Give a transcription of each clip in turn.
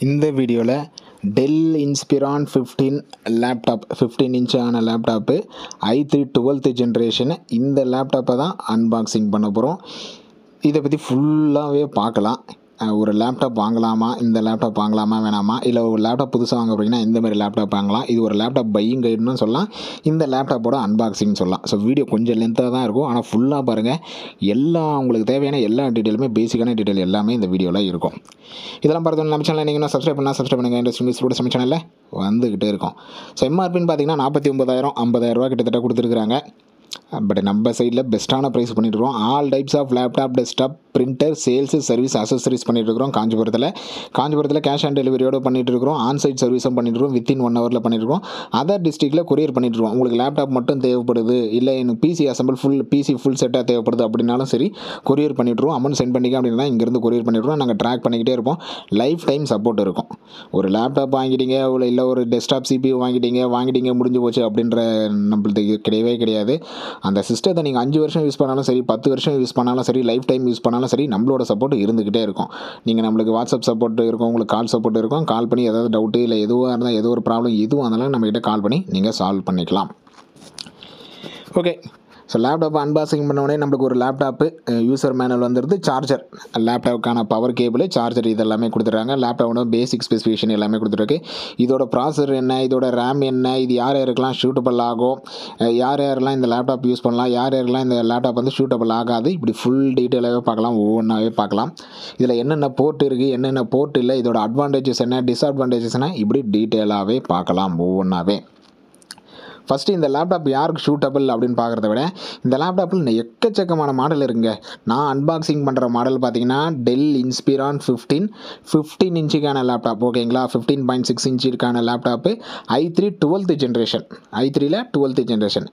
இந்த வீடியோவில் Dell Inspiron 15 laptop 15 இன்ச்சான லேப்டாப்பு i3 12th ஜென்ரேஷன். இந்த லேப்டாப்பை தான் அன்பாக்சிங் பண்ண போகிறோம். இதை பற்றி ஃபுல்லாகவே பார்க்கலாம். ஒரு லேப்டாப் வாங்கலாமா, இந்த லேப்டாப் வாங்கலாமா வேணாமா, இல்லை ஒரு லேப்டாப் புதுசாக வாங்க போகிறீங்கன்னா இந்த மாதிரி லேப்டாப் வாங்கலாம். இது ஒரு லேப்டாப் பையிங் கைடுன்னு சொல்லலாம், இந்த லேப்டாப்போட அன்பாக்சிங் சொல்லலாம். ஸோ வீடியோ கொஞ்சம் லென்த்தாக தான் இருக்கும், ஆனால் ஃபுல்லாக பாருங்கள். உங்களுக்கு தேவையான எல்லா டீட்டெயிலுமே, பேசிக்கான டீட்டெயில் எல்லாமே இந்த வீடியோவில் இருக்கும். இதெல்லாம் பார்த்தோம் நம்ம சேனலில் நீங்கள் சப்ஸ்கிரைப் பண்ணால் சப்ஸ்கிரைப் பண்ணுங்கள். இண்டஸ்ட்ரி நியூஸ் நம்ம சேனலில் வந்துக்கிட்டே இருக்கும். ஸோ எம்ஆர்பின்னு பார்த்தீங்கன்னா 49,000 50,000 கிட்டத்தட்ட கொடுத்துருக்குறாங்க. பட் நம்ம சைடில் பெஸ்ட்டான ப்ரைஸ் பண்ணிட்டுருக்கோம். All types of laptop, desktop, printer, sales, service, accessories பண்ணிட்டுருக்கோம். காஞ்சிபுரத்தில் கேஷ் ஆன் டெலிவரியோடு பண்ணிட்டுருக்கோம். ஆன்சைட் சர்வீஸும் பண்ணிட்டுருக்கோம். வித்தின் 1 ஹவரில் பண்ணிட்டுருக்கோம். அதர் டிஸ்ட்ரிக்டில் கொரியர் பண்ணிட்டுருக்கோம். உங்களுக்கு லேப்டாப் மட்டும் தேவைப்படுது, இல்லை எனக்கு பிசி அசம்பிள் ஃபுல் செட்டாக தேவைப்படுது அப்படின்னாலும் சரி கொரியர் பண்ணிட்டுருவோம். அமௌண்ட் சென்ட் பண்ணிக்க அப்படின்னா இங்கேருந்து கொரியர் பண்ணிட்டுருவோம். நாங்கள் ட்ராக் பண்ணிக்கிட்டே இருப்போம். லைஃப் டைம் சப்போர்ட் இருக்கும். ஒரு லேப்டாப் வாங்கிட்டீங்க, இல்லை ஒரு டெஸ்க்டாப் CPU வாங்கிட்டீங்க முடிஞ்சு போச்சு அப்படின்ற நம்மளுக்கு கிடையவே கிடையாது. அந்த சிஸ்டத்தை நீங்கள் 5 வருஷம் யூஸ் பண்ணாலும் சரி, 10 வருஷம் யூஸ் பண்ணாலும் சரி, லைஃப் டைம் யூஸ் பண்ணாலும் சரி, நம்மளோட சப்போர்ட் இருந்துக்கிட்டே இருக்கும். நீங்கள் நம்மளுக்கு வாட்ஸ்அப் சப்போர்ட் இருக்கும், உங்களுக்கு கால் சப்போர்ட் இருக்கும். கால் பண்ணி ஏதாவது டவுட்டு இல்லை எதுவாக இருந்தால் ஏதோ ஒரு ப்ராப்ளம் எதுவாக இருந்தாலும் நம்மகிட்ட கால் பண்ணி நீங்கள் சால்வ் பண்ணிக்கலாம். ஓகே, ஸோ லேப்டாப் அன்பாக்சிங் பண்ண உடனே நம்மளுக்கு ஒரு லேப்டாப்பு யூசர் மேனுவல் வந்துடுது. சார்ஜர், லேப்டாப்புக்கான பவர் கேபிள், சார்ஜர் இதெல்லாமே கொடுத்துட்றாங்க. லேப்டாப்போட பேசிக் ஸ்பெசிஃபிகேஷன் எல்லாமே கொடுத்துருக்கு. இதோட ப்ராசஸர் என்ன, இதோட ரேம் என்ன, இது யார் யாருக்கெல்லாம் ஷூட்டபிள் ஆகும், யார் யாரெல்லாம் இந்த லேப்டாப் யூஸ் பண்ணலாம், யார் யாரெல்லாம் இந்த லேப்டாப் வந்து ஷூட்டபிள் ஆகாது, இப்படி ஃபுல் டீட்டெயிலாகவே பார்க்கலாம், ஒவ்வொன்றாவே பார்க்கலாம். இதில் என்னென்ன போர்ட் இருக்குது, என்னென்ன போர்ட் இல்லை, இதோட அட்வான்டேஜஸ் என்ன, டிஸ்அட்வான்டேஜஸ் என்ன, இப்படி டீட்டெயிலாகவே பார்க்கலாம் ஒவ்வொன்றாவே. ஃபஸ்ட்டு இந்த லேப்டாப் யாருக்கு ஷூட்டபிள் அப்படின்னு பார்க்குறத விட இந்த லேப்டாப்பில் எக்கச்சக்கமான மாடல் இருக்குங்க. நான் அன்பாக்சிங் பண்ணுற மாடல் பார்த்தீங்கன்னா டெல் இன்ஸ்பிரான் 15 இன்ச்சுக்கான லேப்டாப். ஓகேங்களா, 15.6 இன்ச்சுக்கான லேப்டாப்பு i3 12th ஜென்ரேஷன். i3ல 12th ஜென்ரேஷன்.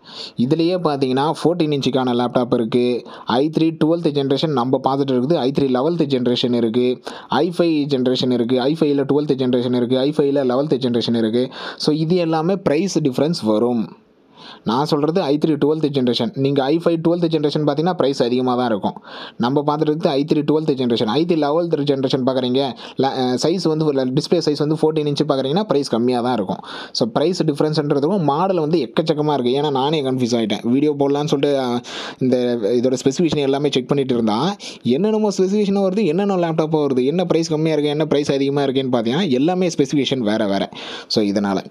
இதுலேயே பார்த்தீங்கன்னா 14 இன்ச்சுக்கான லேப்டாப் இருக்குது. i3 12th ஜென்ரேஷன் நம்ம பார்த்துட்டு இருக்குது. i3 11th ஜென்ரேஷன் இருக்குது. i5 ஜென்ரேஷன் இருக்குது. i5ல 12th ஜென்ரேஷன் இருக்குது. i5ல 11th ஜென்ரேஷன் இருக்குது. ஸோ இது எல்லாமே ப்ரைஸ் டிஃப்ரென்ஸ் வரும். நான் சொல்கிறது i3 12th ஜென்ரேஷன். நீங்கள் i5 12th ஜென்ரேஷன் பார்த்தீங்கன்னா ப்ரைஸ் அதிகமாக தான் இருக்கும். நம்ம பார்த்துட்டு i3 12th generation. i3 11th generation பார்க்குறீங்க, சைஸ் வந்து டிஸ்பிளே சைஸ் வந்து 14 இன்ச்சு பார்க்குறீங்கன்னா ப்ரைஸ் கம்மியாக தான் இருக்கும். ஸோ ப்ரைஸ் டிஃப்ரென்ஸ்ன்றதுக்கும் மாடல் வந்து எக்கச்சக்கமாக இருக்குது. ஏன்னா நானே கன்ஃபியூஸ் ஆகிட்டேன். வீடியோ போடலான்னு சொல்லிட்டு இதோட ஸ்பெசிஃபிகேஷன் எல்லாமே செக் பண்ணிட்டு இருந்தால் என்னென்னமோ ஸ்பெசிஃபிகேஷனும் வருது, என்னென்ன லேப்டாப்பாக வருது, என்ன ப்ரைஸ் கம்மியாக இருக்குது, என்ன ப்ரைஸ் அதிகமாக இருக்குன்னு பார்த்தீங்கன்னா எல்லாமே ஸ்பெசிஃபிகேஷன் வேறு. ஸோ இதனால்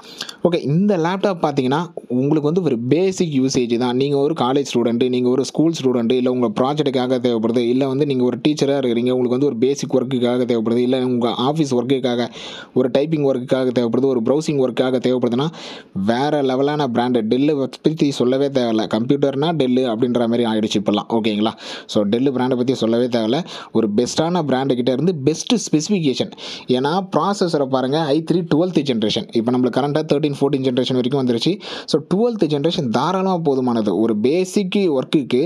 ஓகே, இந்த லேப்டாப் பார்த்தீங்கன்னா உங்களுக்கு வந்து ஒரு பேசிக் யூசேஜ் தான். நீங்கள் ஒரு காலேஜ் ஸ்டூடெண்ட்டு, நீங்கள் ஒரு ஸ்கூல் ஸ்டூடெண்ட்டு, இல்லை உங்கள் ப்ராஜெக்ட்டுக்காக தேவைப்படுது, இல்லை வந்து நீங்கள் ஒரு டீச்சராக இருக்கிறீங்க, உங்களுக்கு வந்து ஒரு பேசிக் ஒர்க்குக்காக தேவைப்படுது, இல்லை உங்கள் ஆஃபீஸ் ஒர்க்குக்காக, ஒரு டைப்பிங் ஒர்க்குக்காக தேவைப்படுது, ஒரு ப்ரௌசிங் ஒர்க்குக்காக தேவைப்படுதுன்னா வேறு லெவலான பிராண்டு. டெல்லு பற்றி சொல்லவே தேவையில்லை. கம்ப்யூட்டர்னா டெல்லு அப்படின்ற மாதிரி ஆகிடுச்சு இப்போல்லாம். ஓகேங்களா, ஸோ டெல்லு பிராண்டை பற்றி சொல்லவே தேவையில்லை. ஒரு பெஸ்ட்டான பிராண்டு கிட்டே இருந்து பெஸ்ட்டு ஸ்பெசிஃபிகேஷன். ஏன்னா ப்ராசஸரை பாருங்கள், i3 12th ஜென்ரேஷன். இப்போ நம்மளுக்கு கரண்ட்டாக 13 14 ஜென்ரேஷன் வரைக்கும் வந்துருச்சு. ஸோ 12th ஜென்ரேஷன் தாராளமாக போதுமானது. ஒரு பேசிக் ஒர்க்குக்கு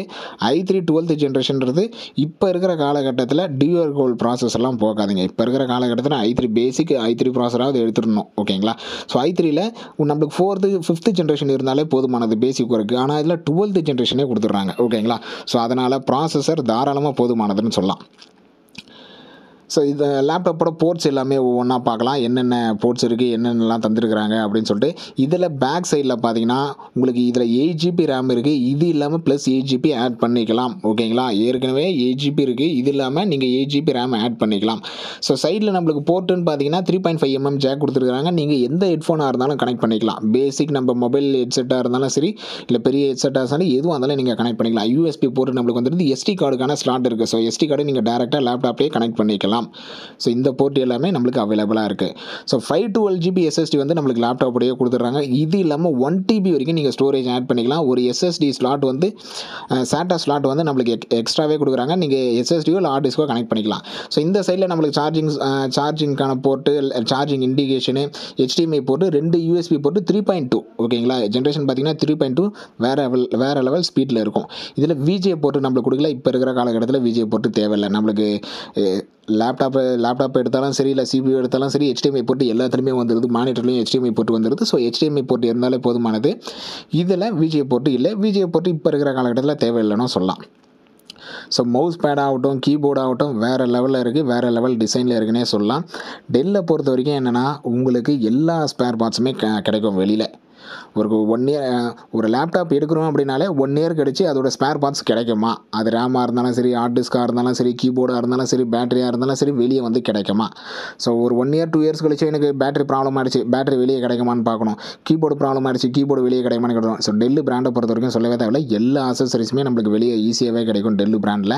i3 12th ஜென்ரேஷன்றது இப்போ இருக்கிற காலகட்டத்தில் டியூயல் கோர் ப்ராசஸ்லாம் போகாதுங்க. இப்போ இருக்கிற காலகட்டத்தில் i3 பேசிக் i3 ப்ராசஸராக எடுத்துடணும். ஓகேங்களா, ஸோ i3ல நம்மளுக்கு 4th 5th ஜென்ரேஷன் இருந்தாலே போதுமானது பேசிக் ஒர்க்கு. ஆனால் இதில் 12th ஜென்ரேஷனே கொடுத்துட்றாங்க. ஓகேங்களா, ஸோ அதனால் ப்ராசஸர் தாராளமாக போதுமானதுன்னு சொல்லலாம். ஸோ இந்த லேப்டாப்போட போர்ட்ஸ் எல்லாமே ஒவ்வொன்றா பார்க்கலாம். என்னென்ன போர்ட்ஸ் இருக்குது, என்னென்னலாம் தந்துருக்குறாங்க அப்படின்னு சொல்லிட்டு. இதில் பேக் சைடில் பார்த்தீங்கன்னா உங்களுக்கு இதில் 8 GB ரேம் இருக்குது. இது இல்லாமல் ப்ளஸ் 8 GB ஆட் பண்ணிக்கலாம். ஓகேங்களா, ஏற்கனவே 8 GB இருக்குது, இது இல்லாமல் நீங்கள் 8 GB ரேம் ஆட் பண்ணிக்கலாம். ஸோ சைடில் நம்மளுக்கு போர்ட்டுன்னு பார்த்தீங்கன்னா 3.5 mm ஜாக் கொடுத்துருக்காங்க. நீங்கள் எந்த ஹெட்ஃபோனாக இருந்தாலும் கனெக்ட் பண்ணிக்கலாம். பேசிக் நம்ம மொபைல் ஹெட்செட்டாக இருந்தாலும் சரி, இல்லை பெரிய ஹெட்செட்டாக இருந்தாலும் எதுவாக இருந்தாலும் நீங்கள் கனெக்ட் பண்ணிக்கலாம். USB போர்ட் நம்மளுக்கு வந்துட்டு SD கார்டுக்கான ஸ்லாட் இருக்குது. ஸோ SD கார்டு நீங்கள் டேரெக்டாக லேப்டாப்லேயே கனெக்ட் பண்ணிக்கலாம். ஸோ இந்த போர்ட் எல்லாமே நம்மளுக்கு அவைலபிளாக இருக்குது. ஸோ 512 GB SSD வந்து நம்மளுக்கு லேப்டாப்போடையே கொடுத்துட்றாங்க. இது இல்லாமல் 1 TB வரைக்கும் நீங்கள் ஸ்டோரேஜ் ஆட் பண்ணிக்கலாம். ஒரு SSD ஸ்லாட் வந்து SATA ஸ்லாட் வந்து நம்மளுக்கு எக்ஸ்ட்ராவே கொடுக்குறாங்க. நீங்கள் SSDயோ இல்லை ஹார்ட் டிஸ்கோ கனெக்ட் பண்ணிக்கலாம். ஸோ இந்த சைடில் நம்மளுக்கு சார்ஜிங்கான port, charging indication, HDMI port, 2 USB port, 3.2. ஓகேங்களா, ஜென்ரேஷன் பார்த்தீங்கன்னா 3.2 வேறு லெவல் ஸ்பீடில் இருக்கும். இதில் VGA போர்ட்டு நம்மளுக்கு கொடுக்கல. இப்போ இருக்கிற காலகட்டத்தில் VGA போர்ட்டு தேவையில்லை. நம்மளுக்கு லேப்டாப் எடுத்தாலும் சரி, இல்லை CPU எடுத்தாலும் சரி, HDMI போர்ட்டு எல்லாத்துலேயுமே வந்துடுது. மானிட்டர்லேயும் HDMI போர்ட்டு வந்துடுது. ஸோ HDMI போர்ட்டு இருந்தாலே போதுமானது. இதில் VGA போர்ட்டு இல்லை. VGA போர்ட்டு இப்போ இருக்கிற காலகட்டத்தில் தேவையில்லைன்னு சொல்லலாம். ஸோ மவுஸ் பேட் ஆகட்டும், கீபோர்ட் ஆகட்டும் வேறு லெவலில் இருக்குது, வேறு லெவல் டிசைனில் இருக்குன்னே சொல்லலாம். டெல்லை பொறுத்த வரைக்கும் என்னென்னா உங்களுக்கு எல்லா ஸ்பேர் பார்ட்ஸுமே கிடைக்கும் வெளியில். ஒரு 1 இயர் ஒரு லேப்டாப் எடுக்கிறோம் அப்படின்னாலே 1 இயர் கழிச்சு அதோட ஸ்பேர் பார்ட்ஸ் கிடைக்குமா, அது ரேமாக இருந்தாலும் சரி, ஹார்ட் டிஸ்காக இருந்தாலும் சரி, கீபோர்டாக இருந்தாலும் சரி, பேட்டரியாக இருந்தாலும் சரி, வெளியே வந்து கிடைக்குமா. ஸோ ஒரு 1 இயர் 2 இயர்ஸ் கழிச்சு எனக்கு பேட்டரி ப்ராப்ளம் ஆகிடுச்சு, பேட்டரி வெளியே கிடைக்குமான்னு பார்க்கணும். கீபோர்டு ப்ராப்ளம் ஆகிடுச்சு, கீபோர்டு வெளியே கிடைக்குமான்னு கிடைக்கும். ஸோ டெல் பிராண்டை பொறுத்த வரைக்கும் சொல்லவே தேவையில்லை, எல்லா அக்சசரிஸுமே நம்மளுக்கு வெளியே ஈஸியாகவே கிடைக்கும் டெல் பிராண்டில்.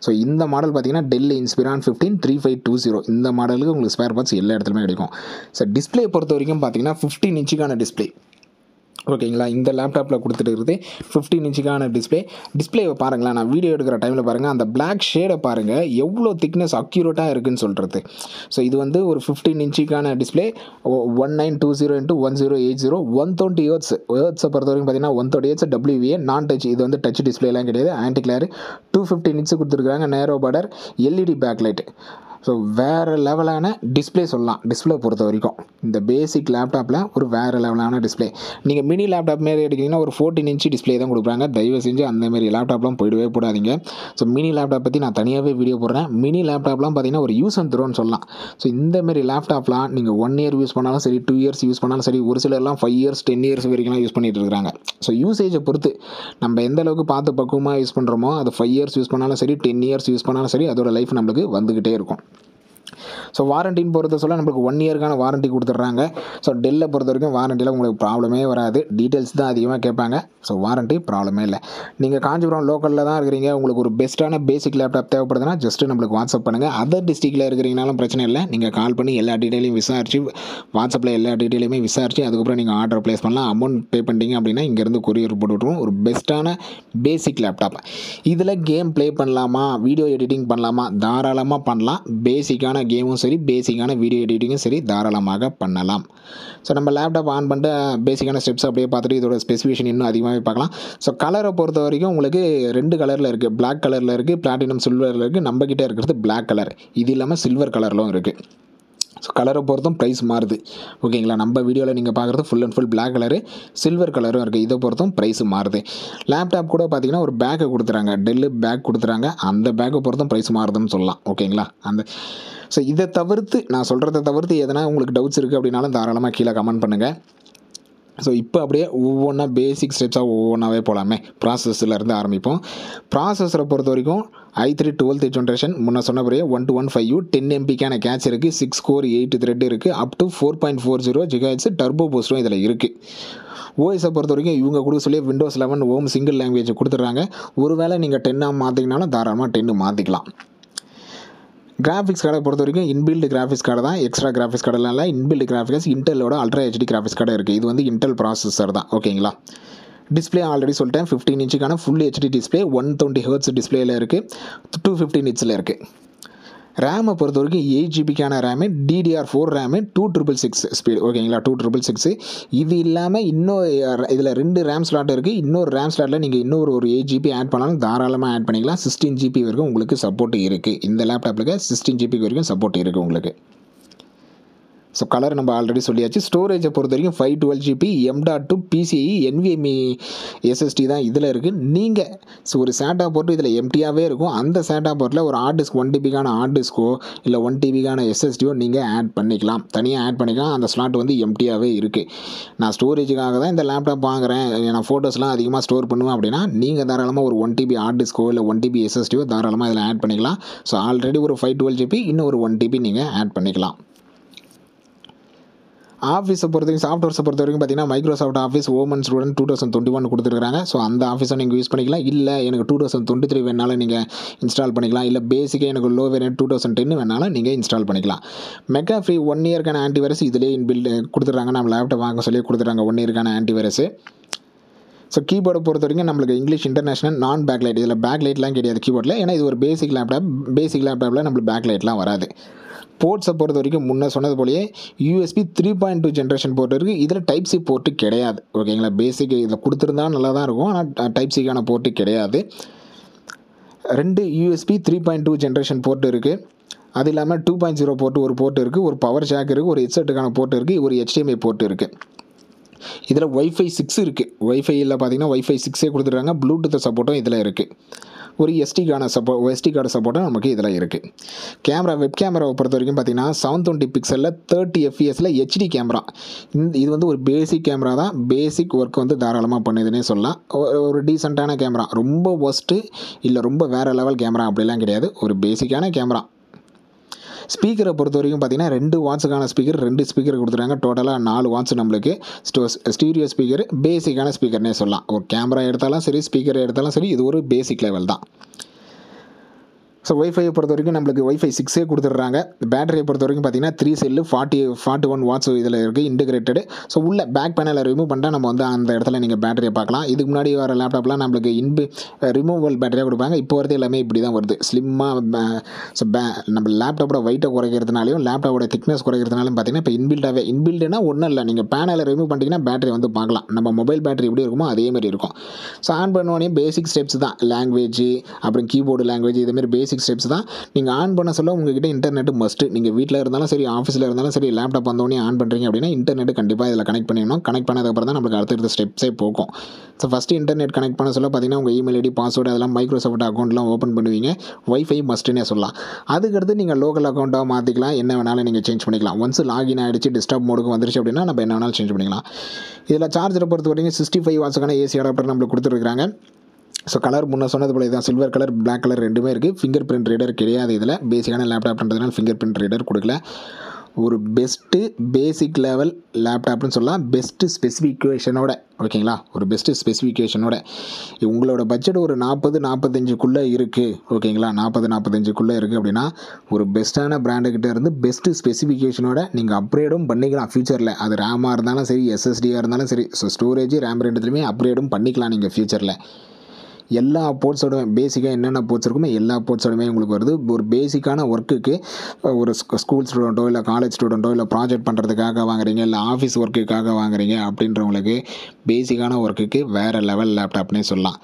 ஸோ இந்த மாடல் பார்த்தீங்கன்னா டெல் இன்ஸ்பிரான் 15 3520 இந்த மாடலுக்கு உங்களுக்கு ஸ்பேர் பார்ட்ஸ் எல்லா இடத்துலையுமே கிடைக்கும். ஸோ டிஸ்பிளே பொறுத்த வரைக்கும் பார்த்தீங்கன்னா 15 இன்ச்சுக்கான டிஸ்பிளே ஓகேங்களா. இந்த லேப்டாப்பில் கொடுத்துட்டு இருக்குது 15 இன்ச்சுக்கான டிஸ்பிளேவை பாருங்களேன். நான் வீடியோ எடுக்கிற டைமில் பாருங்கள், அந்த பிளாக் ஷேடை பாருங்கள் எவ்வளோ திக்னஸ் அக்யூரேட்டாக இருக்குதுன்னு சொல்கிறது. ஸோ இது வந்து ஒரு 15 இன்ச்சுக்கான டிஸ்பிளே 1920x1080 120 ஹெர்ட்ஸை பொறுத்த வரைக்கும் பார்த்தீங்கன்னா 130 ஹெர்ட்ஸ் WVA நான் டச். இது வந்து டச் டிஸ்பிளேலாம் கிடையாது, ஆன்டி கிளேர். 250 நிட்ஸ் கொடுத்துருக்காங்க, நேரோ பார்டர், LED பேக்லைட். ஸோ வேறு லெவலான டிஸ்பிளே சொல்லலாம். டிஸ்பிளே பொறுத்த வரைக்கும் இந்த பேசிக் லேப்டாப்பில் ஒரு வேறு லெவலான டிஸ்பிளே. நீங்கள் மினி லேப்டாப் மாரி எடுக்கிங்கன்னா ஒரு 14 இன்ச்சு டிஸ்பிளே தான் கொடுக்குறாங்க. தயவு செஞ்சு அந்தமாரி லேப்டாப்லாம் போயிடவே போடாதீங்க. ஸோ மினி லேப்டாப் பற்றி நான் தனியாகவே வீடியோ போடுறேன். மினி லேப்டாப்லாம் பார்த்தீங்கன்னா ஒரு யூஸ் அண்ட் த்ரோன்னு சொல்லலாம். ஸோ இந்தமாரி லேப்டாப்லாம் நீங்கள் 1 இயர் யூஸ் பண்ணாலும் சரி, 2 இயர்ஸ் யூஸ் பண்ணாலும் சரி, ஒரு சிலர்லாம் 5 இயர்ஸ் 10 இயர்ஸ் வரைக்கும்லாம் யூஸ் பண்ணிகிட்டு இருக்காங்க. ஸோ யூசேஜை பொறுத்து நம்ம எந்த அளவுக்கு பார்த்து பக்குவமாக யூஸ் பண்ணுறோமோ, அது 5 இயர்ஸ் யூஸ் பண்ணாலும் சரி, 10 இயர்ஸ் யூஸ் பண்ணாலும் சரி, அதோட லைஃப் நம்மளுக்கு வந்துக்கிட்டே இருக்கும். ஸோ வாரண்டின்னு பொறுத்த சொல்ல நம்மளுக்கு 1 இயர்க்கான வாரண்டி கொடுத்துட்றாங்க. ஸோ டெல்லை பொறுத்த வரைக்கும் வாரண்டியில் உங்களுக்கு ப்ராப்ளமே வராது, டீட்டெயில்ஸ் தான் அதிகமாக கேட்பாங்க. ஸோ வாரண்டி ப்ராப்ளமே இல்லை. நீங்கள் காஞ்சிபுரம் லோக்கலில் தான் இருக்கிறீங்க, உங்களுக்கு ஒரு பெஸ்ட்டான பேசிக் லேப்டாப் தேவைப்படுதுன்னா ஜஸ்ட்டு நம்மளுக்கு வாட்ஸ்அப் பண்ணுங்கள். அதர் டிஸ்ட்ரிக்டில் இருக்கிறீங்கனாலும் பிரச்சனை இல்லை, நீங்கள் கால் பண்ணி எல்லா டீட்டெயிலையும் விசாரிச்சு வாட்ஸ்அப்பில் எல்லா டீட்டெயிலுமே விசாரிச்சு அதுக்கப்புறம் நீங்கள் ஆர்டர் ப்ளேஸ் பண்ணலாம். அமௌண்ட் பே பண்ணிட்டீங்க அப்படின்னா இங்கேருந்து கொரியர் போட்டு விட்ருவோம். ஒரு பெஸ்ட்டான பேசிக் லேப்டாப். இதில் கேம் ப்ளே பண்ணலாமா, வீடியோ எடிட்டிங் பண்ணலாமா, தாராளமாக பண்ணலாம். பேசிக்கான கேமும் சரி, பேசிக்கான வீடியோ எடிட்டிங்கும் சரி, தாராளமாக பண்ணலாம். ஸோ நம்ம லேப்டாப் ஆன் பண்ணிட்டு பேசிக்கான ஸ்டெப்ஸ் அப்படியே பார்த்துட்டு இதோட ஸ்பெசிஃபிகேஷன் இன்னும் அதிகமாகவே பார்க்கலாம். ஸோ கலரை பொறுத்த வரைக்கும் உங்களுக்கு 2 கலரில் இருக்குது, பிளாக் கலரில் இருக்குது, பிளாட்டினம் சில்வரில் இருக்குது. நம்மக்கிட்ட இருக்கிறது பிளாக் கலர், இது இல்லாமல் சில்வர் கலரிலும் இருக்குது. ஸோ கலரை பொறுத்தும் ப்ரைஸ் மாறுது ஓகேங்களா. நம்ம வீடியோவில் நீங்கள் பார்க்குறது full and full black colour, silver கலரும் இருக்குது. இதை பொறுத்தும் ப்ரைஸ் மாறுது. லேப்டாப் கூட பார்த்தீங்கன்னா ஒரு பேக்கை கொடுத்துறாங்க, டெல்லு பேக் கொடுத்துறாங்க. அந்த பேக்கை பொறுத்தும் ப்ரைஸ் மாறுதுன்னு சொல்லலாம் ஓகேங்களா. ஸோ இதை தவிர்த்து நான் சொல்கிறத தவிர்த்து எதனா உங்களுக்கு டவுட்ஸ் இருக்குது அப்படின்னாலும் தாராளமாக கீழே கமெண்ட் பண்ணுங்கள். ஸோ இப்போ அப்படியே ஒவ்வொன்றா பேசிக் ஸ்டெப்ஸாக ஒவ்வொன்றாவே போகலாமே. ப்ராசஸர்லேருந்து ஆரம்பிப்போம். ப்ராசஸரை பொறுத்த வரைக்கும் i3 12th ஜென்ரேஷன் முன்ன சொன்னபடியே 1215U 10 MBக்கான கேட்ச் இருக்குது, 6 கோர் 8 த்ரெட் இருக்குது, அப் டு 4.40 GHz டர்போ பூஸ்டும் இதில் இருக்குது. ஓஎஸை பொறுத்த வரைக்கும் இவங்க கொடுக்க சொல்லி Windows 11 ஓம் சிங்கிள் லாங்குவேஜ் கொடுத்துட்றாங்க. ஒருவேளை நீங்கள் 10 மாற்றிக்கினாலும் தாராளமாக 10 மாற்றிக்கலாம். கிராஃபிக்ஸ் கார்டை பொறுத்த வரைக்கும் இன்பில்டு கிராஃபிக்ஸ் கார்டு தான், எக்ஸ்ட்ரா கிராஃபிக்ஸ் கார்டெலாம் இல்லை. இன்பில்டு கிராஃபிக்ஸ் இன்டெலோட அல்ட்ரா HD கிராஃபிக்ஸ் கார்டு இருக்குது. இது வந்து இன்டெல் ப்ராசஸர் தான் ஓகேங்களா. டிஸ்பிளே ஆல்ரெடி சொல்லிட்டேன், 15 இன்ச்சுக்கான ஃபுல் HD டிஸ்பிளே, 120 Hz டிஸ்பிளேயில் இருக்குது, 250 நிட்ஸில் இருக்குது. ரேமை பொறுத்த வரைக்கும் 8 GBக்கான ரேமு, DDR4 ரேமு, 2666 ஸ்பீடு ஓகேங்களா. 2666 இது இல்லாமல் இன்னும் இதில் 2 ரேம் ஸ்லாட் இருக்குது. இன்னொரு ரேம் ஸ்லாட்டில் நீங்கள் இன்னொரு 8 GB ஆட் பண்ணாலும் தாராளமாக ஆட் பண்ணிக்கலாம். 16 GB வரைக்கும் உங்களுக்கு சப்போர்ட் இருக்குது. இந்த லேப்டாப்பில் 16 GB வரைக்கும் சப்போர்ட் இருக்குது உங்களுக்கு. ஸோ கலர் நம்ம ஆல்ரெடி சொல்லியாச்சு. ஸ்டோரேஜை பொறுத்த வரைக்கும் 512 GB M.2 PCIe NVMe SSD தான் இதில் இருக்குது. நீங்கள் ஒரு சேட்டா போர்ட்டு இதில் எம்டியாகவே இருக்கும். அந்த சேட்டா போர்ட்டில் ஒரு ஹார்ட் டிஸ்க் 1 TBக்கான ஹார்ட் டிஸ்க்கோ இல்லை 1 TBக்கான SSDயோ நீங்கள் ஆட் பண்ணிக்கலாம், தனியாக ஆட் பண்ணிக்கலாம். அந்த ஸ்லாட் வந்து எம்டியாகவே இருக்குது. நான் ஸ்டோரேஜுக்காக தான் இந்த லேப்டாப் வாங்குகிறேன், நான் ஃபோட்டோஸ்லாம் அதிகமாக ஸ்டோர் பண்ணுவேன் அப்படின்னா நீங்கள் தாராளமாக ஒரு 1 TB ஹார்ட் டிஸ்க்கோ இல்லை 1 TB SSDயோ தாராளமாக இதில் ஆட் பண்ணிக்கலாம். ஸோ ஆல்ரெடி ஒரு 512 GB இன்னும் ஒரு 1 TB நீங்கள் ஆட் பண்ணிக்கலாம். ஆஃபீஸை பொறுத்த வரைக்கும் சாஃப்ட்வேர்ஸை பொறுத்த வரைக்கும் பார்த்தீங்கன்னா மைக்ரோசாஃப்ட் ஆஃபீஸ் ஓமன் ஸ்டூடெண்ட் 2021 கொடுத்துருக்காங்க. ஸோ அந்த ஆஃபீஸை நீங்கள் யூஸ் பண்ணிக்கலாம். இல்லை எனக்கு 2023 வேணாலும் நீங்கள் இன்ஸ்டால் பண்ணிக்கலாம். இல்லை பேசிக்காக எனக்கு லோ வேரியன்ட் 2010 வேணாலும் நீங்கள் இன்ஸ்டால் பண்ணிக்கலாம். மெகா ஃப்ரீ 1 இயர்க்கான ஆன்டிவைரஸ் இதிலே இன்பில்டு கொடுத்துட்றாங்க. நம்ம லேப்டாப் வாங்க சொல்லி கொடுத்துட்றாங்க 1 இயர்க்கான ஆன்டிவைரஸ். ஸோ கீபோர்டை பொறுத்த வரைக்கும் நம்மளுக்கு இங்கிலீஷ் இன்டர்நேஷனல் நான் பேக்லைட், இதில் பேக்லைட்லாம் கிடையாது கீபோர்டில். ஏன்னா இது ஒரு பேசிக் லேப்டாப்பில் நம்மளுக்கு பேக்லைட்லாம் வராது. போர்ட்ஸை பொறுத்த வரைக்கும் முன்னே சொன்னது போலயே USB 3.2 ஜென்ரேஷன் போர்ட் இருக்குது. இதில் டைப் சி போர்ட்டு கிடையாது ஓகேங்களா. பேசிக் இதில் கொடுத்துருந்தா நல்லா தான் இருக்கும், ஆனால் டைப் சிக்கான போர்ட்டு கிடையாது. 2 USB 3.2 ஜென்ரேஷன் போர்ட் இருக்குது. அது இல்லாமல் 2.0 போர்ட்டு ஒரு போர்ட் இருக்குது, ஒரு பவர் ஜாக் இருக்குது, ஒரு ஹெட்செட்டுக்கான போர்ட் இருக்குது, ஒரு HDMI போர்ட் இருக்குது. இதில் வைஃபை 6 இருக்குது. வைஃபையில் பார்த்தீங்கன்னா வைஃபை 6 கொடுத்துட்றாங்க. ப்ளூடூத் சப்போர்ட்டும் இதில் இருக்குது. ஒரு எஸ்டி கார்டு சப்போர்ட்டும் நமக்கு இதில் இருக்குது. கேமரா வெப் கேமராவை பொறுத்த வரைக்கும் பார்த்தீங்கன்னா 720 பிக்சலில் 30 fps ஹெச்டி கேமரா. இது வந்து ஒரு பேசிக் கேமரா தான். பேசிக் ஒர்க் வந்து தாராளமாக பண்ணுதுன்னே சொல்லலாம். ஒரு டீசெண்டான கேமரா, ரொம்ப ஒஸ்ட்டு இல்லை ரொம்ப வேறு லெவல் கேமரா அப்படிலாம் கிடையாது. ஒரு பேசிக்கான கேமரா. ஸ்பீக்கரை பொறுத்த வரைக்கும் பார்த்தீங்கன்னா 2 வாட்ஸுக்கான ஸ்பீக்கர், 2 ஸ்பீக்கர் கொடுத்துருக்காங்க. டோட்டலாக 4 வாட்ஸ் நம்மளுக்கு ஸ்டீரியோ ஸ்பீக்கர், பேசிக்கான ஸ்பீக்கர்னே சொல்லலாம். ஒரு கேமரா எடுத்தாலும் சரி, ஸ்பீக்கர் எடுத்தாலும் சரி, இது ஒரு பேசிக் லெவல் தான். ஸோ ஒய்ஃபையை பொறுத்த வரைக்கும் நம்மளுக்கு வைஃபை 6 கொடுத்துட்றாங்க. பேட்டரியை பொறுத்த வரைக்கும் பார்த்தீங்கன்னா 3 செல்லு 41 வாட்ஸ் இதில் இருக்குது இன்டிகிரேட்டடு. ஸோ உள்ள பேக் பேனலை ரிமூவ் பண்ணிட்டால் நம்ம வந்து அந்த இடத்துல நீங்கள் பேட்டரியை பார்க்கலாம். இதுக்கு முன்னாடி வர லேப்டாப்லாம் நம்மளுக்கு ரிமூவல் பேட்டரியாக கொடுப்பாங்க. இப்போ வரது எல்லாமே இப்படி தான் வருது, ஸ்லிம்மாக. ஸோ நம்ம லேப்டாப்போட வெயிட்டை குறைக்கிறதுனாலையும் லேப்டாப்போட திக்னஸ் குறைக்கிறதுனாலும் பார்த்தீங்கன்னா இப்போ இன்பில்டுனா ஒன்றும் இல்லை, நீங்கள் பேனலை ரிமூவ் பண்ணிட்டீங்கன்னா பேட்டரி வந்து பார்க்கலாம். நம்ம மொபைல் பேட்டரி எப்படி இருக்குமோ அதே மாதிரி இருக்கும். ஸோ ஆன் பண்ணோடனே பேசிக் ஸ்டெப்ஸ் தான், லாங்குவேஜ், அப்புறம் கீபோர்டு லாங்குவேஜ், இதுமாரி பேசிக் ஸ்டெப்ஸ் தான். நீங்கள் ஆன் பண்ண சொல்ல உங்ககிட்ட இன்டர்நெட் மஸ்ட்டு. நீங்கள் வீட்டில் இருந்தாலும் சரி, ஆஃபீஸில் இருந்தாலும் சரி, லேப்டாப் வந்தோடனே ஆன் பண்ணுறீங்க அப்படின்னா இன்டர்நெட் கண்டிப்பாக இதில் கனெக்ட் பண்ணிடணும். கனெக்ட் பண்ணதுக்கப்புறம் தான் நம்மளுக்கு அடுத்தடுத்த ஸ்டெப்ஸே போகும். ஸோ ஃபஸ்ட்டு இன்டர்நெட் கனெக்ட் பண்ண சொல்ல பார்த்தீங்கன்னா உங்கள் இமெயில் ஐடி, பாஸ்வேர்டு அதெல்லாம் மைக்ரோசாஃப்ட் அக்கௌண்ட்லாம் ஓப்பன் பண்ணுவீங்க. வைஃபை மஸ்ட்டுன்னே சொல்லலாம். அதுக்கடுத்து நீங்கள் லோக்கல் அக்கௌண்ட்டாக மாற்றிக்கலாம். என்ன வேணாலும் நீங்கள் சேஞ்ச் பண்ணிக்கலாம். ஒன்ஸ் லாகின் ஆகிடுச்சு, டிஸ்டர்ப் மோடுக்கு வந்துருச்சு அப்படின்னா நம்ம என்ன வேணாலும் சேஞ்ச் பண்ணிக்கலாம். இதில் சார்ஜரை பொறுத்த வரைக்கும் 65 வாட்ஸுக்கான ஏசி அடாப்டர் நம்மளுக்கு கொடுத்துருக்காங்க. ஸோ கலர் முன்ன சொன்னது போல தான், சில்வர் கலர், பிளாக் கலர் ரெண்டுமே இருக்குது. ஃபிங்கர் பிரிண்ட் ரீடர் கிடையாது இதில். பேசிக்கான லேப்டாப்ன்றதுனால ஃபிங்கர் பிரிண்ட் ரீடர் கொடுக்கல. ஒரு பெஸ்ட்டு பேசிக் லெவல் லேப்டாப்னு சொல்லலாம். பெஸ்ட்டு ஸ்பெசிஃபிகேஷனோட, ஓகேங்களா, ஒரு பெஸ்ட்டு ஸ்பெசிஃபிகேஷனோட. உங்களோட பட்ஜெட் ஒரு 40-45க்குள்ளே இருக்குது, ஓகேங்களா, 40-45க்குள்ளே இருக்குது அப்படின்னா ஒரு பெஸ்ட்டான பிராண்டுக்கிட்ட இருந்து பெஸ்ட்டு ஸ்பெசிஃபிகேஷனோட நீங்கள் அப்கிரேடும் பண்ணிக்கலாம் ஃபியூச்சரில். அது ரேமாக இருந்தாலும் சரி, எஸ்எஸ்டியாக இருந்தாலும் சரி. ஸோ ஸ்டோரேஜ், ரேம் ரெண்டுத்துலையுமே அப்கிரேடும் பண்ணிக்கலாம் நீங்கள் ஃபியூச்சரில். எல்லா போர்ட்ஸோட பேசிக்காக என்னென்ன போர்ட்ஸ் இருக்குமோ எல்லா போர்ட்ஸோடுமே உங்களுக்கு வருது. ஒரு பேசிக்கான ஒர்க்குக்கு ஒரு ஸ்கூல் ஸ்டூடெண்ட்டோ இல்லை காலேஜ் ஸ்டூடெண்ட்டோ இல்லை ப்ராஜெக்ட் பண்ணுறதுக்காக வாங்குறீங்க, இல்லை ஆஃபீஸ் ஒர்க்குக்காக வாங்குறீங்க அப்படின்றவங்களுக்கு பேசிக்கான ஒர்க்குக்கு வேறு லெவல் லேப்டாப்னே சொல்லலாம்.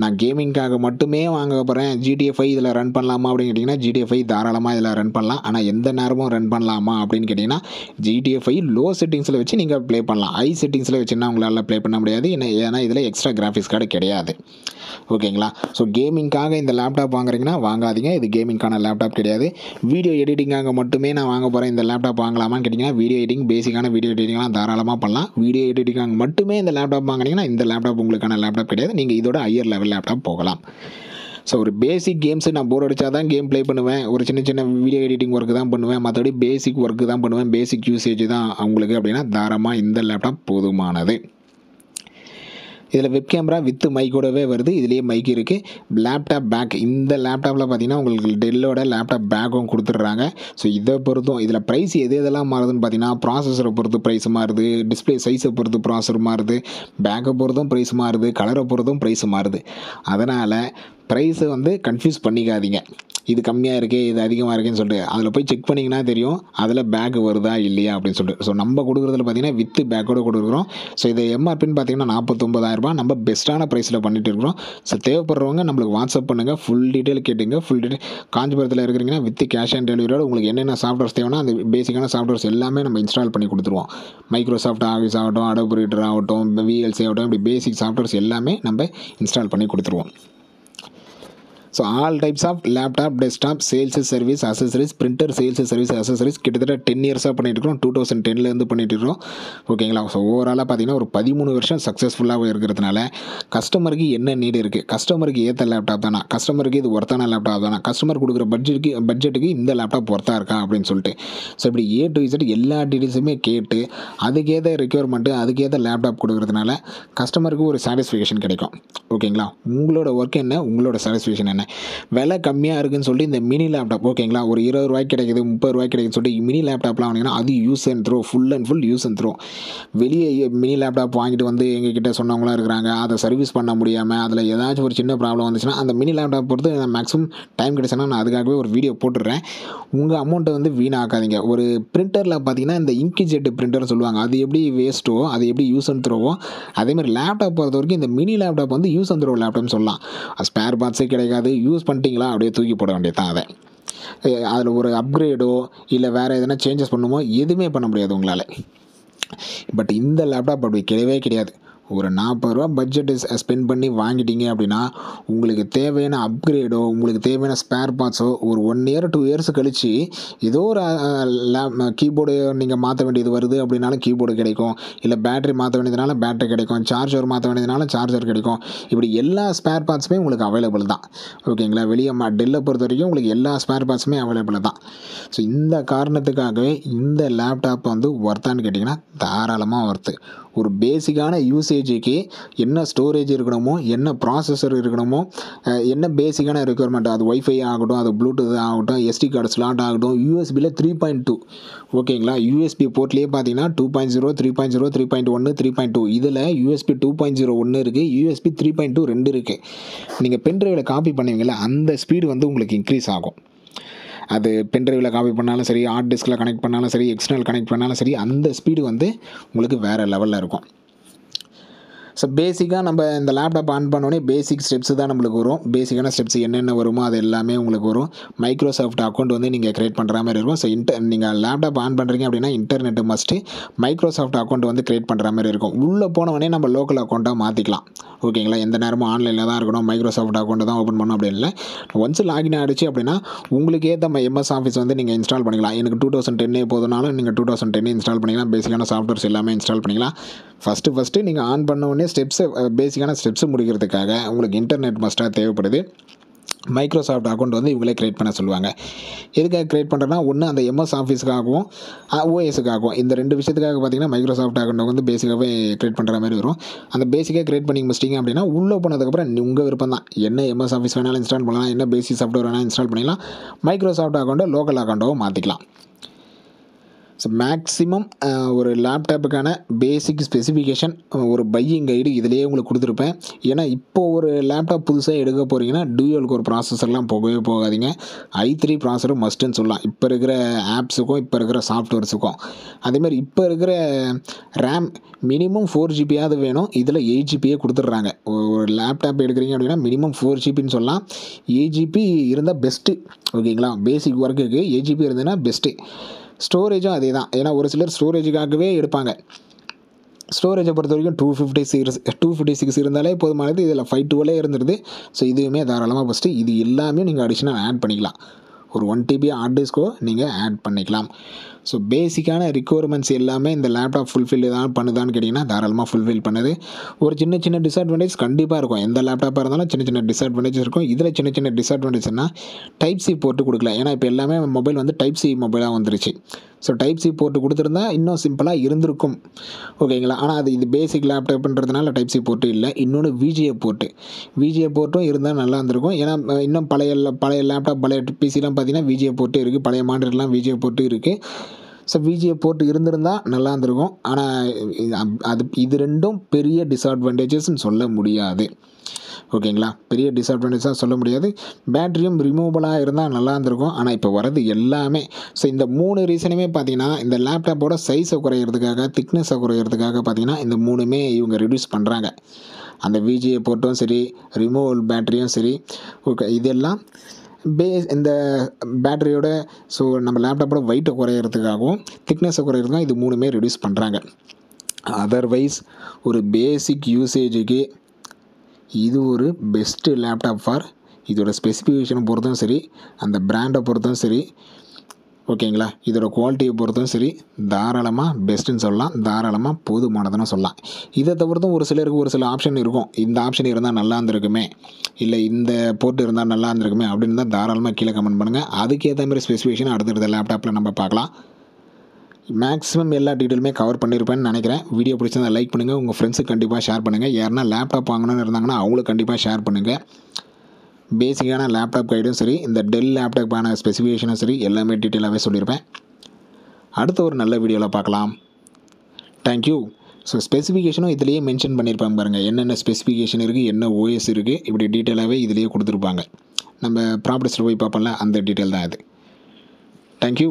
நான் கேமிங்காக மட்டுமே வாங்க போகிறேன், GTA 5 இதில் ரன் பண்ணலாமா அப்படின்னு கேட்டிங்கன்னா GTA 5 தாராளமாக இதில் ரன் பண்ணலாம். ஆனால் எந்த நேரமும் ரன் பண்ணலாமா அப்படின்னு கேட்டிங்கன்னா GTA 5 லோ செட்டிங்ஸில் வச்சு நீங்கள் ப்ளே பண்ணலாம். ஹை செட்டிங்ஸில் வச்சுன்னா உங்களால் ப்ளே பண்ண முடியாது. ஏன்னா இதில் எக்ஸ்ட்ரா கிராஃபிக்ஸ் கார்டு கிடையாது, ஓகேங்களா. ஸோ கேமிங்காக இந்த லேப்டாப் வாங்குறீங்கன்னா வாங்காதீங்க, இது கேமிங்கான லேப்டாப் கிடையாது. வீடியோ எடிட்டிங்காக மட்டுமே நான் வாங்க போகிறேன், இந்த லேப்டாப் வாங்கலாமான்னு கேட்டிங்கன்னா வீடியோ எடிட்டிங், பேசிக்கான வீடியோ எடிட்டிங்லாம் தாராளமாக பண்ணலாம். வீடியோ எடிட்டிங்காக மட்டுமே இந்த லேப்டாப் வாங்குறீங்கன்னா இந்த லேப்டாப் உங்களுக்கான லேப்டாப் கிடையாது. நீங்கள் இதோட ஹையர் லெவல் லேப்டாப் போகலாம். ஸோ ஒரு பேசிக் கேம்ஸு நான் போர் அடித்தா தான் கேம் ப்ளே பண்ணுவேன், ஒரு சின்ன சின்ன வீடியோ எடிட்டிங் ஒர்க்கு தான் பண்ணுவேன், மற்றபடி பேசிக் ஒர்க்கு தான் பண்ணுவேன், பேசிக் யூசேஜ் தான் அவங்களுக்கு அப்படின்னா தாராளமாக இந்த லேப்டாப் போதுமானது. இதில் வெப் கேமரா வித் மைக்கோடவே வருது. இதுலேயே மைக் இருக்குது. லேப்டாப் பேக், இந்த லேப்டாப்பில் பார்த்தீங்கன்னா உங்களுக்கு டெல்லோட லேப்டாப் பேக்கும் கொடுத்துட்றாங்க. ஸோ இதை பொறுத்தும் இதில் ப்ரைஸ் எதெல்லாம் மாறுதுன்னு பார்த்தீங்கன்னா ப்ராசஸரை பொறுத்து ப்ரைஸ் மாறுது, டிஸ்பிளே சைஸை பொறுத்து ப்ராசஸர் மாறுது, பேக்கை பொறுத்தும் ப்ரைஸ் மாறுது, கலரை பொறுத்தும் ப்ரைஸ் மாறுது. அதனால் ப்ரைஸை வந்து கன்ஃபியூஸ் பண்ணிக்காதீங்க. இது கம்மியாக இருக்குது, இது அதிகமாக இருக்குன்னு சொல்லிட்டு அதில் போய் செக் பண்ணிங்கன்னா தெரியும் அதில் பேக் வருதா இல்லையா அப்படின்னு சொல்லிட்டு. ஸோ நம்ம கொடுக்குறதுல பார்த்தீங்கன்னா வித்து பேக்கோடு கொடுக்குறோம். ஸோ இதை எம்ஆர்பின்னு பார்த்தீங்கன்னா 49,000 நம்ம பெஸ்ட்டான ப்ரைஸில் பண்ணிட்டு இருக்கிறோம். ஸோ தேவைப்படுறவங்க நம்மளுக்கு வாட்ஸ்அப் பண்ணுங்கள், ஃபுல் டீட்டெயில் கேட்டுங்க. ஃபுல் டீட்டெயில் காஞ்சிபுரத்தில் இருக்கிறீங்கன்னா வித் கேஷ் ஆன் டெலிவரியோட உங்களுக்கு என்னென்ன சாஃப்ட்வேர்ஸ் தேவைன்னா அந்த பேசிக்கான சாஃப்ட்வேர்ஸ் எல்லாமே நம்ம இன்ஸ்டால் பண்ணி கொடுத்துருவோம். மைக்ரோசாஃப்ட் ஆஃபீஸ் ஆகட்டும், அடோப் ரீடர் ஆகட்டும், VLC ஆகட்டும், இப்படி பேசிக் சாஃப்ட்வேர்ஸ் எல்லாமே நம்ம இன்ஸ்டால் பண்ணி கொடுத்துருவோம். So all types of laptop, desktop, sales service, accessories, printer sales service, accessories கிட்டத்தட்ட 10 இயர்ஸாக பண்ணிட்டு இருக்கோம். 2010லேருந்து பண்ணிட்டு இருக்கோம், ஓகேங்களா. ஸோ ஓவராலாக பார்த்தீங்கன்னா ஒரு 13 வருஷம் சக்ஸஸ்ஃபுல்லாக இருக்கிறதுனால கஸ்டமருக்கு என்ன நீடு இருக்குது, கஸ்டமருக்கு ஏற்ற லேப்டாப் தானா, கஸ்டமருக்கு இது ஒர்த்தான லேப்டாப் தானா, கஸ்டமர் கொடுக்குற பட்ஜெட்டுக்கு இந்த லேப்டாப் ஒர்த்தாக இருக்கா அப்படின்னு சொல்லிட்டு. ஸோ இப்படி A to Z எல்லா டீட்டெயில்ஸுமே கேட்டு அதுக்கேற்ற ரெக்யர்மெண்ட்டு, அதுக்கேற்ற லேப்டாப் கொடுக்குறதுனால கஸ்டமருக்கு ஒரு சாட்டிஸ்ஃபிகேஷன் கிடைக்கும், ஓகேங்களா. உங்களோட ஒர்க் என்ன, உங்களோட சாட்டிஸ்ஃபிகேஷன் என்ன. விலை கம்மியாக இருக்குன்னு சொல்லிட்டு இந்த மினி லேப்டாப், ஓகேங்களா, ஒரு 20 ரூபாய்க்கு கிடைக்குது, 30 ரூபாய்க்கு கிடைக்குதுன்னு சொல்லிட்டு மினி லேப்டாப்லாம் வாங்கினீங்கன்னா அது use and throw, full and full use and throw. வெளியே மினி லேப்டாப் வாங்கிட்டு வந்து எங்ககிட்ட சொன்னவங்களாம் இருக்கிறாங்க, அதை சர்வீஸ் பண்ண முடியாமல் அதில் ஏதாச்சும் ஒரு சின்ன ப்ராப்ளம் வந்துச்சுன்னா அந்த மினி லேப்டாப் பொறுத்து மேக்ஸிமம் டைம் கிடைச்சுன்னா நான் அதுக்காகவே ஒரு வீடியோ போட்டுடுறேன். உங்கள் அமௌண்ட்டை வந்து வீணாக்காதீங்க. ஒரு பிரிண்டரில் பார்த்தீங்கன்னா இந்த இன்கிஜெட் பிரிண்டர்னு சொல்லுவாங்க, அது எப்படி வேஸ்ட்டோ அது எப்படி யூஸ் அண்ட் த்ரோவோ அதேமாதிரி லேப்டாப் பொறுத்த வரைக்கும் இந்த மினி லேப்டாப் வந்து யூஸ் அண்ட் த்ரோ லேப்டாப்னு சொல்லலாம். ஸ்பேர் பார்ட்ஸே கிடைக்காது, யூஸ் பண்ணிட்டீங்களா அப்படியே தூக்கி போட வேண்டியது தான். அதை அதில் ஒரு அப்கிரேடோ இல்லை வேறு எதனா சேஞ்சஸ் பண்ணுமோ எதுவுமே பண்ண முடியாது உங்களால். பட் இந்த லேப்டாப் அப்படி கிடையவே கிடையாது. ஒரு ₹40 பட்ஜெட் ஸ்பெண்ட் பண்ணி வாங்கிட்டீங்க அப்படின்னா, உங்களுக்கு தேவையான அப்கிரேடோ, உங்களுக்கு தேவையான ஸ்பேர் பார்ட்ஸோ ஒரு 1 இயர் 2 இயர்ஸ் கழிச்சு ஏதோ ஒரு கீபோர்டு நீங்கள் மாற்ற வேண்டியது வருது அப்படின்னாலும் கீபோர்டு கிடைக்கும். இல்லை பேட்டரி மாற்ற வேண்டியதுனால பேட்டரி கிடைக்கும். சார்ஜர் மாற்ற வேண்டியதுனால சார்ஜர் கிடைக்கும். இப்படி எல்லா ஸ்பேர் பார்ட்ஸுமே உங்களுக்கு அவைலபிள் தான். ஓகேங்களா? வெளியே டெல்லை பொறுத்த வரைக்கும் உங்களுக்கு எல்லா ஸ்பேர் பார்ட்ஸுமே அவைலபிள் தான். ஸோ இந்த காரணத்துக்காகவே இந்த லேப்டாப் வந்து ஒர்த்தான்னு கேட்டிங்கன்னா தாராளமாக ஒர்த்து. ஒரு பேசிக்கான யூசேஜுக்கு என்ன ஸ்டோரேஜ் இருக்கணுமோ, என்ன ப்ராசஸர் இருக்கணுமோ, என்ன பேசிக்கான ரெக்குயர்மெண்ட், அது ஒய்ஃபை ஆகட்டும், அது ப்ளூடூத் ஆகட்டும், எஸ்டி கார்டு ஸ்லாட் ஆகட்டும், யூஎஸ்பியில் 3.2 ஓகேங்களா? யூஎஸ்பி போர்ட்லேயே பார்த்தீங்கன்னா 2.0, 3.0, 3.1, 3.2 இதில் யூஎஸ்பி 2.0 ஒன்று இருக்குது, யூஎஸ்பி 3.2 2 இருக்குது. நீங்கள் பென்ட்ரைவில் காப்பி பண்ணுவீங்களா, அந்த ஸ்பீடு வந்து உங்களுக்கு இன்க்ரீஸ் ஆகும். அது பென்ட்ரைவில் காப்பி பண்ணாலும் சரி, ஹார்ட் டிஸ்கில் கனெக்ட் பண்ணாலும் சரி, எக்ஸ்டர்னல் கனெக்ட் பண்ணாலும் சரி, அந்த ஸ்பீடு வந்து உங்களுக்கு வேறு லெவலில் இருக்கும். ஸோ பேசிக்காக நம்ம இந்த லேப்டாப் ஆன் பண்ணோடனே பேசிக் ஸ்டெப்ஸ் தான் நம்மளுக்கு வரும். பேசிக்கான ஸ்டெப்ஸ் என்னென்ன வருமோ அது எல்லாமே உங்களுக்கு வரும். மைக்ரோசாஃப்ட் அக்கௌண்ட் வந்து நீங்கள் க்ரியேட் பண்ணுற மாதிரி இருக்கும். ஸோ நீங்கள் லேப்டாப் ஆன் பண்ணுறீங்க அப்படின்னா இன்டர்நெட்டு மஸ்ட்டு, மைக்ரோசாஃப்ட் அக்கௌண்ட் வந்து க்ரியேட் பண்ணுற மாதிரி இருக்கும். உள்ளே போனவொடனே நம்ம லோக்கல் அக்கௌண்ட்டாக மாற்றிக்கலாம். ஓகேங்களா? எந்த நேரமும் ஆன்லைனில் தான் இருக்கணும், மைக்ரோசாஃப்ட் அக்கௌண்ட்டை தான் ஓப்பன் பண்ணணும் அப்படின்னு இல்லை. ஒன்ஸ் லாகின் ஆகிடுச்சு அப்படின்னா உங்களுக்கு ஏற்ற எம்எஸ் ஆஃபீஸ் வந்து நீங்கள் இன்ஸ்டால் பண்ணிக்கலாம். எனக்கு 2010 போதுனாலும் நீங்கள் 2010 இன்ஸ்டால் பண்ணிக்கலாம். பேசிக்கான சாஃப்ட்வேர்ஸ் எல்லாமே இன்ஸ்டால் பண்ணிக்கலாம். ஃபஸ்ட்டு நீங்கள் ஆன் பண்ண உடனே பேசிக்கான ஸ்டெப்ஸு முடிக்கிறதுக்காக உங்களுக்கு இன்டர்நெட் மஸ்ட்டாக தேவைப்படுது. மைக்ரோசாஃப்ட் அக்கௌண்ட் வந்து இவங்களே க்ரியேட் பண்ண சொல்லுவாங்க. எதுக்காக க்ரியேட் பண்ணுறேன்னா, ஒன்று அந்த எம்எஸ் ஆஃபீஸுக்காகவும் ஓஎஸுக்காகவும் இந்த 2 விஷயத்துக்காக பார்த்தீங்கன்னா மைக்ரோசாஃப்ட் அக்கௌண்ட் வந்து பேசிக்காகவே க்ரியேட் பண்ணுற மாதிரி வரும். அந்த பேசிக்காக க்ரியேட் பண்ணி முடிச்சிட்டிங்க அப்படின்னா உள்ளே போனதுக்கப்புறம் உங்கள் விருப்பம் தான். என்ன எம்எஸ் ஆஃபீஸ் வேணாலும் இன்ஸ்டால் பண்ணலாம், என்ன பேசிக் சாஃப்ட்வேர் வேணாலும் இன்ஸ்டால் பண்ணிக்கலாம். மைக்ரோசாஃப்ட் அக்கௌண்ட்டை லோக்கல் அக்கௌண்ட்டாகவும் மாற்றிக்கலாம். ஸோ மேக்ஸிமம் ஒரு லேப்டாப்புக்கான பேசிக் ஸ்பெசிஃபிகேஷன், ஒரு பையிங் கைடு இதிலேயே உங்களுக்கு கொடுத்துருப்பேன். ஏன்னா இப்போது ஒரு லேப்டாப் புதுசாக எடுக்க போகிறீங்கன்னா டியூயல் கோர் ப்ராசஸர்லாம் போகவே போகாதீங்க. i3 ப்ராசஸரும் மஸ்ட்டுன்னு சொல்லலாம். இப்போ இருக்கிற ஆப்ஸுக்கும் இப்போ இருக்கிற சாஃப்ட்வேர்ஸுக்கும். அதேமாதிரி இப்போ இருக்கிற ரேம் மினிமம் 4GB வேணும். இதில் 8GB கொடுத்துட்றாங்க. ஒரு லேப்டாப் எடுக்கிறீங்க அப்படின்னா மினிமம் 4GB சொல்லலாம். 8GB இருந்தால் பெஸ்ட்டு. ஓகேங்களா? பேசிக் ஒர்க்குக்கு 8GB இருந்ததுன்னா பெஸ்ட்டு. ஸ்டோரேஜும் அதே தான். ஏன்னா ஒரு சிலர் ஸ்டோரேஜுக்காகவே எடுப்பாங்க. ஸ்டோரேஜை பொறுத்த வரைக்கும் 256 இருந்தாலே போதுமானது. இதில் 512 இருந்துருது. ஸோ இதுவுமே தாராளமாக ஃபஸ்ட்டு இது எல்லாமே நீங்கள் அடிஷ்னல் ஆட் பண்ணிக்கலாம். ஒரு 1TB ஹார்ட் டிஸ்கோ நீங்கள் ஆட் பண்ணிக்கலாம். ஸோ பேசிக்கான ரிக்குவயர்மெண்ட்ஸ் எல்லாமே இந்த லேப்டாப் ஃபுல்ஃபில் தான் பண்ணுதான்னு கேட்டிங்கன்னா தாராளமாக ஃபுல்ஃபில் பண்ணுது. ஒரு சின்ன டிஸ்அட்வான்டேஜ் கண்டிப்பாக இருக்கும். எந்த லேப்டாப்பாக இருந்தாலும் சின்ன டிஸ்அட்வான்டேஜ் இருக்கும். இதில் சின்ன டிஸ்அட்வான்டேஜ்னா டைப் சி போர்ட்டு கொடுக்கல. ஏன்னா இப்போ எல்லாமே மொபைல் வந்து டைப் சி மொபைலாக வந்துருச்சு. ஸோ டைப் சி போர்ட்டு கொடுத்துருந்தா இன்னும் சிம்பிளாக இருந்திருக்கும். ஓகேங்களா? ஆனால் இது பேசிக் லேப்டாப்ன்றதுனால டைப் சி போர்ட்டு இல்லை. இன்னொன்று விஜிஏ போர்ட்டும் இருந்தால் நல்லா இருந்திருக்கும். ஏன்னா இன்னும் பழைய லேப்டாப் பழைய பிசிலாம் பார்த்தீங்கன்னா விஜிஏ போர்ட்டு இருக்குது. பழைய மாடல்லாம் விஜிஏ போர்ட்டு இருக்குது. ஸோ விஜிஏ போர்ட்டு இருந்திருந்தால் நல்லா இருந்திருக்கும். ஆனால் இது ரெண்டும் பெரிய டிஸ்அட்வான்டேஜஸ்ன்னு சொல்ல முடியாது. ஓகேங்களா? பெரிய டிஸ்அட்வான்டேஜாக சொல்ல முடியாது. பேட்டரியும் ரிமூவபுளாக இருந்தால் நல்லா இருந்திருக்கும். ஆனால் இப்போ வரது எல்லாமே ஸோ இந்த 3 ரீசனுமே பார்த்தீங்கன்னா இந்த லேப்டாப்போட சைஸை குறையிறதுக்காக, திக்னஸை குறையிறதுக்காக பார்த்தீங்கன்னா இந்த 3மே இவங்க ரெடியூஸ் பண்ணுறாங்க. அந்த விஜிஏ போர்ட்டும் சரி, ரிமூவல் பேட்டரியும் சரி. ஓகே, இதெல்லாம் இந்த பேட்டரியோட ஸோ நம்ம லேப்டாப்போட வெயிட்டை குறையிறதுக்காகவும் திக்னஸை குறையிறதுக்காகவும் இது 3மே ரெடியூஸ் பண்ணுறாங்க. அதர்வைஸ் ஒரு பேசிக் யூசேஜுக்கு இது ஒரு பெஸ்ட்டு லேப்டாப் ஃபார் இதோட ஸ்பெசிஃபிகேஷனை பொறுத்தும் சரி, அந்த பிராண்டை பொறுத்தும் சரி, ஓகேங்களா? இதோட குவாலிட்டியை பொறுத்தும் சரி தாராளமாக பெஸ்ட்டுன்னு சொல்லலாம். தாராளமாக போதுமானதுன்னு சொல்லலாம். இதை தவிர்த்தும் ஒரு சிலருக்கு ஒரு சில ஆப்ஷன் இருக்கும். இந்த ஆப்ஷன் இருந்தால் நல்லா இருந்திருக்குமே, இல்லை இந்த போர்ட் இருந்தால் நல்லா இருந்திருக்குமே அப்படின்னு தான் தாராளமாக கீழே கமெண்ட் பண்ணுங்கள். அதுக்கேற்ற மாதிரி ஸ்பெசிஃபிகேஷன் அடுத்தடுத்த லேப்டாப்பில் நம்ம பார்க்கலாம். மேக்ஸிமம் எல்லா டீட்டெயிலுமே கவர் பண்ணியிருப்பேன்னு நினைக்கிறேன். வீடியோ பிடிச்சிருந்தா லைக் பண்ணுங்கள். உங்கள் ஃப்ரெண்ட்ஸுக்கு கண்டிப்பாக ஷேர் பண்ணுங்கள். யாருன்னா லேப்டாப் வாங்கணும்னு இருந்தாங்கன்னா அவங்களுக்கு கண்டிப்பாக ஷேர் பண்ணுங்கள். பேசிக்கான லேப்டாப் கைடும் சரி, இந்த டெல் லேப்டாப்பான ஸ்பெசிஃபிகேஷனும் சரி எல்லாமே டீட்டெயிலாகவே சொல்லியிருப்பேன். அடுத்த ஒரு நல்ல வீடியோவில் பார்க்கலாம். தேங்க்யூ. ஸோ ஸ்பெசிஃபிகேஷனும் இதிலேயே மென்ஷன் பண்ணியிருப்பாங்க பாருங்கள். என்னென்ன ஸ்பெசிஃபிகேஷன் இருக்குது, என்ன ஓஎஸ் இருக்குது, இப்படி டீட்டெயிலாகவே இதிலேயே கொடுத்துருப்பாங்க. நம்ம ப்ராப்பர்ட்டிஸில் போய் பார்ப்போம்ல, அந்த டீட்டெயில் தான் இது. தேங்க்யூ.